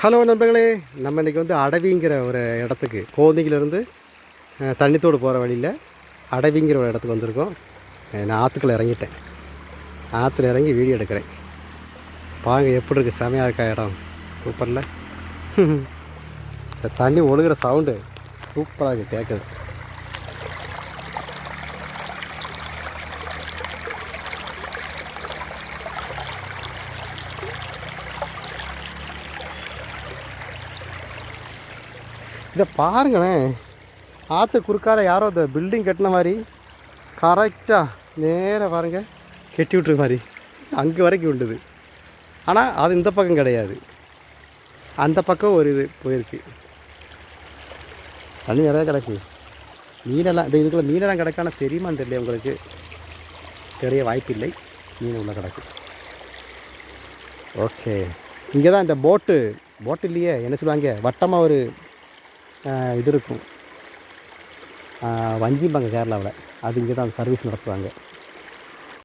Hello நண்பர்களே, நம்ம இன்றைக்கி வந்து அடவிங்கிற ஒரு இடத்துக்கு கோந்திங்கிலேருந்து தண்ணித்தோடு போகிற வழியில் அடவிங்கிற ஒரு இடத்துக்கு வந்திருக்கோம். நான் ஆற்றுக்குள்ளே இறங்கிட்டேன். ஆற்றுல இறங்கி வீடியோ எடுக்கிறேன். பாருங்க எப்படி இருக்குது, செமையாக இருக்கா இடம். சூப்பரில் இந்த தண்ணி ஒழுகிற சவுண்டு சூப்பராக இருக்குது கேட்குது. இதை பாருங்களேன், ஆற்று குறுக்கால யாரோ இந்த பில்டிங் கட்டின மாதிரி கரெக்டாக நேராக பாருங்கள் கெட்டி விட்டுற மாதிரி அங்கே வரைக்கும் உண்டுது. ஆனால் அது இந்த பக்கம் கிடையாது, அந்த பக்கம் ஒரு இது போயிருக்கு. தண்ணி நிறையா கிடக்கு. மீனெல்லாம் இந்த இதுக்குள்ளே மீனெல்லாம் கிடக்கான தெரியுமான்னு தெரியல, உங்களுக்கு தெரிய வாய்ப்பில்லை. மீன் உள்ள கிடக்கு. ஓகே, இங்கே தான் இந்த போட்டு இல்லையே, என்ன சொல்லுவாங்க, வட்டமாக ஒரு இது இருக்கும், வஞ்சிம்பாங்க கேரளாவில். அது இங்கே தான் சர்வீஸ் நடத்துவாங்க.